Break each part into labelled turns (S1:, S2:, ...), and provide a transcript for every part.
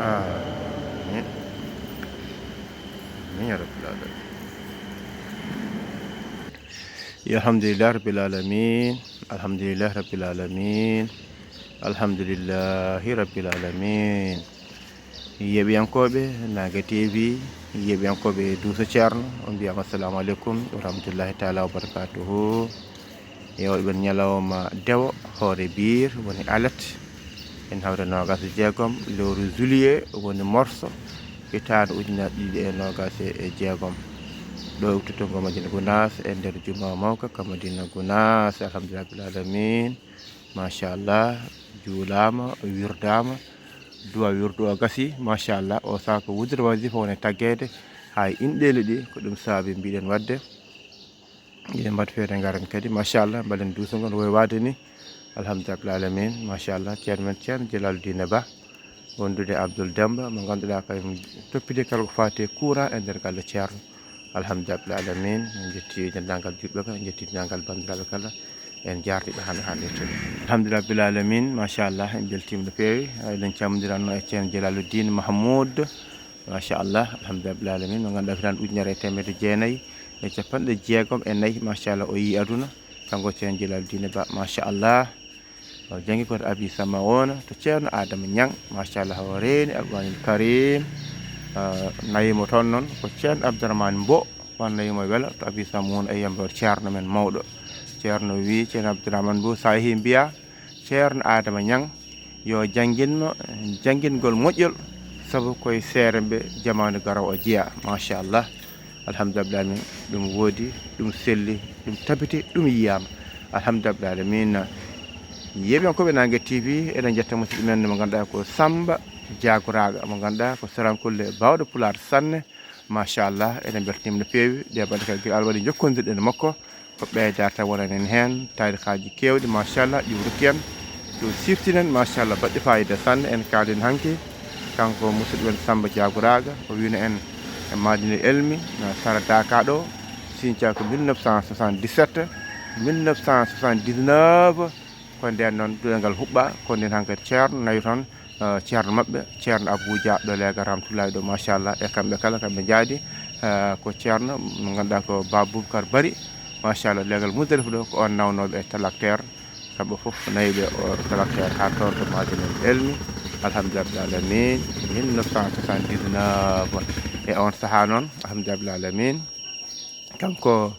S1: آمين آمين يا رب العالمين. الحمد لله رب العالمين الحمد لله رب العالمين الحمد لله رب العالمين. yeɓiyankoɓe Naga TV yeɓiyankoɓe Douce Thierno on mbiyama assalamu aleykum wa rahmatullahi taala wa barakatuhu. Yewɓe ñalawma dewo hoore biir woni alet en hawre nogas jeegom lewru juillet woni morso hitande ujunnaje ɗiɗi e nogas e jeegom. ɗo uttotongoma Madina Gounass e nder juma mawka ka Madina Gounass. alhamdulillah rabbil alamin machallah juulama wirdama duwa wirdu o gasi machallah. o saka wudre wasifa woni taggede ha inɗele ɗi ko ɗum saabi mbiɗen wadde eɗen mbaɗa feere garan kadi machallah mbaɗen duusogon woy wade ni alhamdulillah rabbil alamin machallah. ceerno men ceerno Djalaluddine Ba wondude Abdoul Demba mo ganduɗa kayum toppide kala ko fate courant e nder galle ceerno alhamdulillah rabbil alamin. en jetti dendagal juɓɓe ka en jetti dendagal bandiraɓe kala en jardiɓe hande hannirtude alhamdulillah rabbil alamin machallah. en beltima no fewi eɗen camdiranno e ceerno Djalaluddine Mahmoud machallah alhamdulillah rabbil alamin mo ganduɗa hitande ujunere e temedde jeenayyi e capanɗe jeegom e nayyi machallah. o yi aduna kanko ceerno Djalaluddine Ba machallah. o jangi koto Abi Sama ona to ceerno Adama Niang machallah. o reeni Alqouranil Karim nayimo toon noon ko ceerno Abdourahmane Mbo on nayimo weela to Abi Sama woni e yambar ceerno men mawɗo. ceerno wi ceerno Abdourahmane Mbo sa yeehi mbiya ceerno Adama Niang yo janguinmo janguingol moƴƴol saabu koye seere ɓe jamanu garawo o jeeya machallah alhamdulillah rabbil alamin. ɗum woodi ɗum selli ɗum tabiti ɗum yiyama alhamdulillah rabbil alamin. yeɓiyankoɓe Naga TV eɗen jetta musidɗo men mo ganduɗa ko Samba Diagouraga mo ganduɗa ko Sarankulle bawɗo Pulaar sanne machallah. eɗen beltanima no fewi de baɗe kala guila Allah waɗi jokkodirɗen e makko ko ɓeydare tan wonanen hen tarikaji kewɗi machallah. ɗi rokki en ɗo siftinen machallah baɗɗi fayida sanne. en kalin hanki kanko musidɗo men Samba Diagouraga o wino en e Madina Elmi Sara Daka ɗo Sinthiou ko 1977 1979 ko nden noon duɗel ngal huɓɓa ko nden hankkadi ceerno nawi toon ceerno mabɓe ceerno Abou Dia ɗo Legar Ramatullahi ɗo machallah. e kamɓe kala kamɓe jaadi ko ceerno mo ganduɗa ko Ba Boubacar Bari machallah. legal Mousdalifa ɗo ko on nawnoɓe e tracteur kamɓe foof nayiɓe o tracteur ha toon to Madina Elmi alhamdulillah rabbil alamin 1979. e on saaha noon alhamdulillah rabbil alamin kanko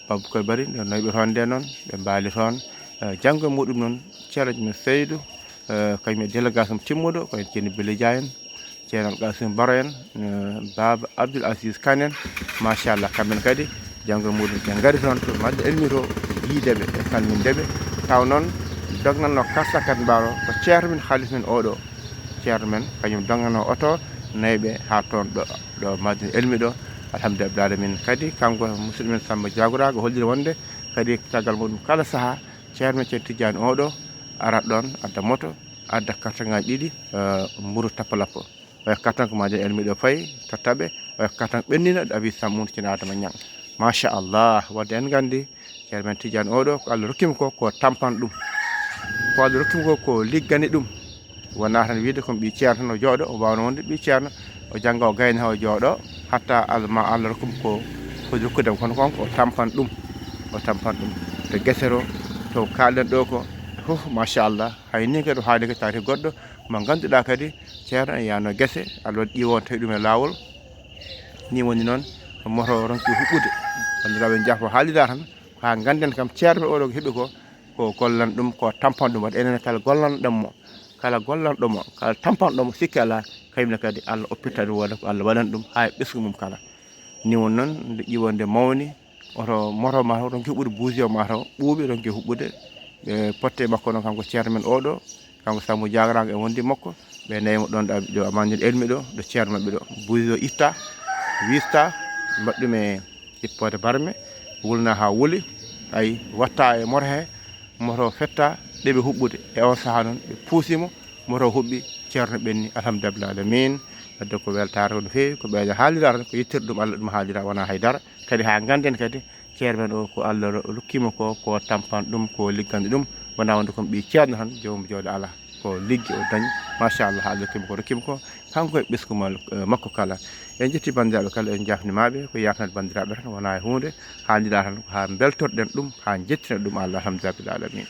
S1: Baboubacar Bari no nayiɓe toon nde noon ɓe mbaali toon janggo muɗum noon ceerno Seydou kañum e délégation timmuɗo koye ceerno Beli Dia en ceerno Gassim Baro en Baba Abdoul Aziz Kane en machallah. kamɓen kadi janggo muɗum ɓe gari toon to Madina Elmi to yiideɓe e salmindeɓe taw noon dognanno karta kadi mbaro ko ceerno men haalis men oɗo ceerno men kañum dognanno oto nayiɓe ha toon ɗo Madina Elmi ɗo alhamdulillah rabbil alamin. kadi kanko musidɗo men Samba Diagouraga holliri wonde kadi caggal muɗum kala saaha ceerno men ceerno Tidiane oɗo arat ɗon adda moto adda carte ngaji ɗiɗi mburu tappalappo oya carton ko Madina Elmi ɗo fayi tottaɓe oya carton ɓennina ɗo Abi Sammoud ceerno Adama Niang machallah. wadde en gandi ceerno men Tidiane oɗo ko Allah rokkima ko tampan ɗum ko Allah rokkima ko liggani ɗum wona tan wiide komi ɓi ceerno tan o jooɗo o wawno wonde ɓi ceerno o jangga o gayna ha o jooɗo hatta Allah rokkuma ko hoji rokkudema kono konko o tampan ɗum to guesero to kalɗen ɗo ko fof machallah. hay ni kadi o haali kadi tawate goɗɗo mo ganduɗa kadi ceerno en yano guese Allah waɗi ƴiwon tawi ɗum e lawol ni woni noon moto ronki huɓɓude bandiraɓe jafo haalida tan ha ganden kam ceerno oɗo ko heeɓi ko gollan ɗum ko tampan ɗum waɗa enen kala gollanɗomo kala tampanɗomo sikki ala kañumne kadi Allah oppitta ɗum walla ko Allah waɗan ɗum ha e ɓesgu mum kala. ni woni noon nde ƴiwonde mawni oto moto mataw ronki huɓɓude bougie o mataw ɓuuɓi ronki huɓɓude ɓe potte makko noon kanko ceerno men oɗo kanko Samba Diagouraga e wondi makko ɓe nayimo ɗon ɗo Madina Elmi ɗo ceerno mabɓe ɗo bougie o itta wista mbaɗɗum e jippode barme wulna ha wuuli ay watta e moto he moto fetta ɗeɓe huɓɓude e on saaha noon ɓe puusimo moto huɓɓi ceerno ɓenni alhamdulillah rabbil alamin. wadde ko weltare no fewi ko ɓeyda haalirata ko yettirɗe ɗum Allah ɗum haalira wona haydara kadi ha ganden kadi ceerno men o ko Allah rokkima ko tampan ɗum ko liggande ɗum wona wonde komi ɓi ceerno tan jomum jooɗo ala ko liggi o dañi machallah ha jokkimo ko rokkimo ko kanko e ɓeskumal makko kala en jetti bandiraɓe kala en jafnimaɓe ko yafnade bandiraɓe tan wona e hunde haalira tan ko ha beltorɗen ɗum ha jettina ɗum Allah alhamdulillah bil alamin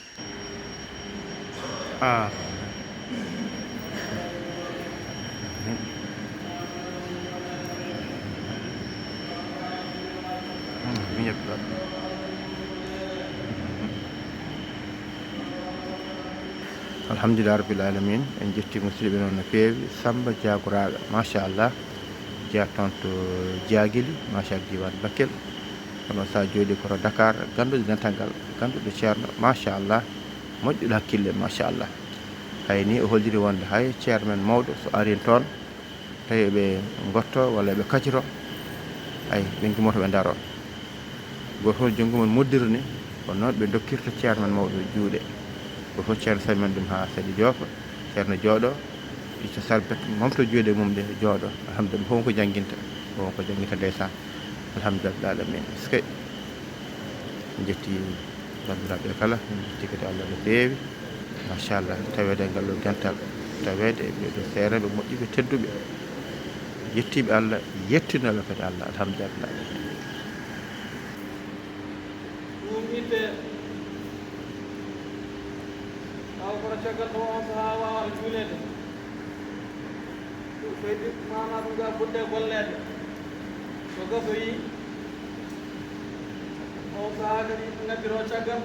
S1: alhamdulillah rabbil alamin en jetti musidɓe noon no feewi Samba Diagouraga machallah jeeya toon to Diaguili machallah diwan Bakel kono sa jooɗi koto Dakar ganduɗo dental ngal ganduɗo ceerno machallah moƴƴuɗo hakkille machallah hayni o holliri wonde hay ceerno men mawɗo so arin toon tawi ɓe gotto walla ɓe kaccito ay ɓe gimoto ɓe daro goto fof junggo mon moddirni kono noon ɓe dokkirta ceerno men mawɗo juuɗe goto fof ceerno sami men ɗum ha saɗi joofa ceerno jooɗo icca sarbet momto juuɗe mum ɗe jooɗo alhamdulillah fof ko jangguinta ndeysan alhamdulillah alamin eskay jetti bandiraɓe kala jetti kadi Allah no feewi machallah tawede ngal ɗo dental tawede ɓeɗo seereɓe moƴƴuɓe tedduɓe yettiɓe Allah yettinoɓe kadi Allah alhamdulillah
S2: kono caggal to on sahaa waawata juuleede kaydi mana ɗum ga fuɗɗe golleede so gasoyii on sahaa kadi ngaddiro caggal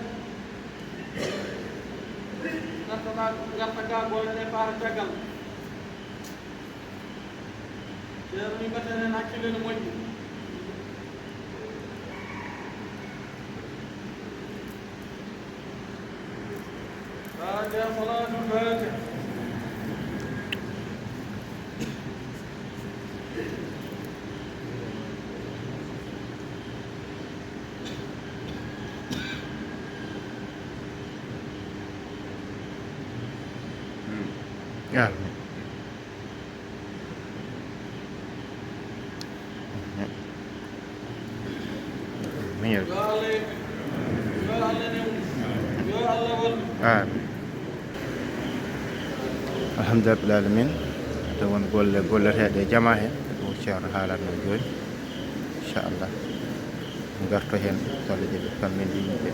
S2: garta ga golle ɗe paara caggal ceerno mi mbatten heen hakkille no moƴƴi يا صلاة الفاتح
S1: يا مير alhamdulillah rabbil alamin to won golleteɗe jama hen ko ceerno haalatno joni inchallah garto hen solleje ɓe pamminde yimɓe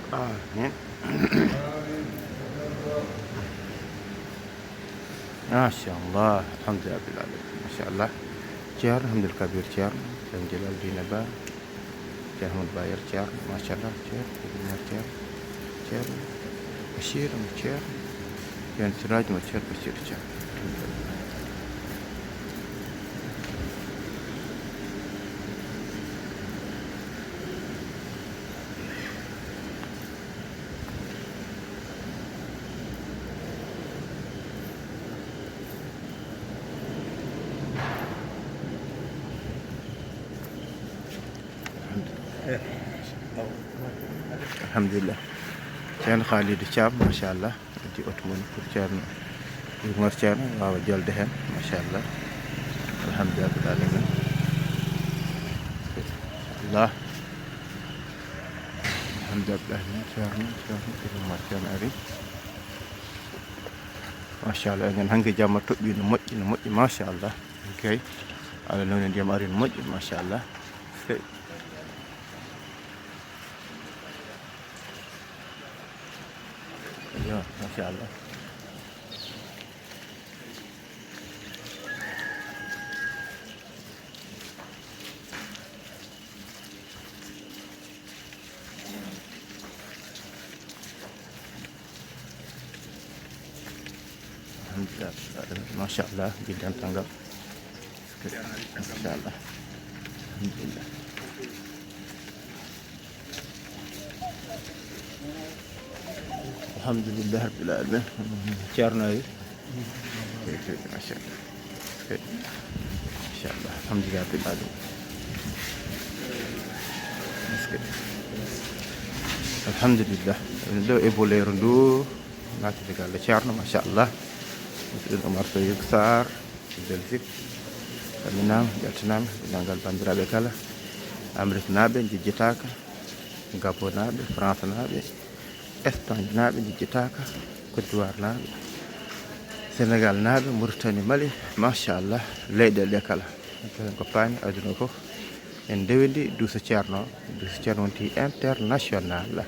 S1: آمين. ما شاء الله الحمد لله رب العالمين ما شاء الله. Thierno Hamidou Kabir Thierno Cheikh Jalal Dina Ba Cheikh Ahmad Bayer Thierno ما شاء الله. Thierno Bachir Thierno Thierno Siraj Thierno Bachir Thierno. Alhamdulillah. Thierno Khalidou Thiam ما شاء الله di oto mon pour Thierno Oumar Thierno wawa jolde hen ما شاء الله. Alhamdulillah rabbil alamin. Allah. Alhamdulillah Thierno Oumar Thierno ari ما شاء الله. Enen hanke jamma toɓɓi no moƴƴi ما شاء الله. Okay. Allah noni ndiyam ari no moƴƴi ما شاء الله. ما شاء الله. ما شاء الله جدا تنقل ما شاء الله. الحمد لله. الحمد لله رب العالمين. Thierno yi ما شاء الله ما شاء الله. الحمد لله رب العالمين. الحمد لله. ndo e bolero ndu naati galle Thierno ما شاء الله. Musidɗo Omar Sow Sarr Belgique salminama jaltinama dendagal bandiraɓe kala Amérique naɓe jejjitaka, Gabon naɓe, France naɓe, Espagne naɓe jejjitaka, Côte d'Ivoire naɓe, Sénégal naɓe, Mauritanie, Mali machallah leyɗele ɗe kala ko paami aduna fof en ndewendi Douce Thierno wonti international.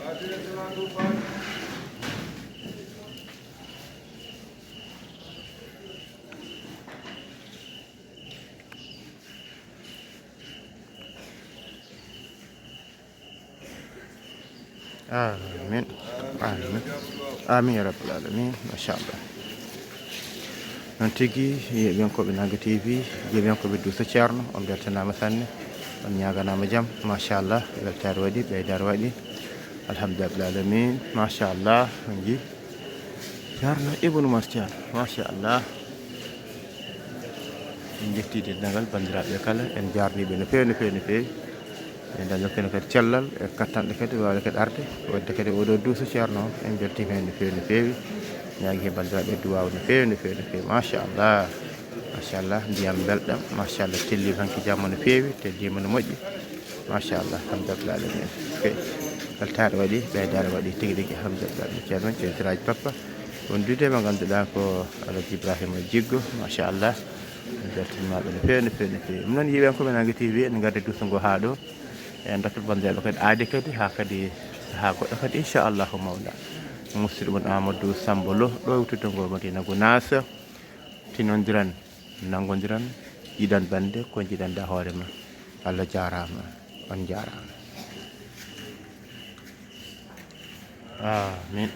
S1: آمين آمين آمين يا رب العالمين ما شاء الله. non tigi yeɓenkoɓe Nanga TV yeɓenkoɓe Douce Thierno on beltanama sanne on ñaganama jaam machallah weltare waɗi ɓeydare waɗi alhamdulillah rabbil alamin machallah on ji Thierno Ibn Oumar Thierno machallah en jettide dendagal bandiraɓe kala en jarniɓe no fewi no fewi no fewi en daño kene kadi cellal e kattanɗe kadi wawde kadi arde wadde kadi oɗo Douce Thierno en beltima hen no fewi no fewi ñaagui he bandiraɓe duwaw no fewi no fewi no fewi machallah ndiyam belɗam machallah tellima hanki jamma no fewi tellima no moƴƴi machallah alhamdulillah alamin weltare waɗi ɓeydare waɗi tigui rigui alhamdulillah ceerno ceertiraji papa wondude mo ganduɗa ko Alaji Ibrahima Jiggo machallah en beltanimaɓe no fewi no fewi no fewi ɗum noon yiiɓen koɓe Nanga TV en garde Douce ngo ha ɗo en dattat bandiraɓe kadi aadi kadi ha kadi saaha goɗɗo kadi inchallahu mawla musidɗo mon Amadou Samba Lo ɗo wuttude ngo Madina Gounass tinodiran nangodiran jiiɗan bande ko jiiɗanda hoorema Allah jarama on jarama. amin.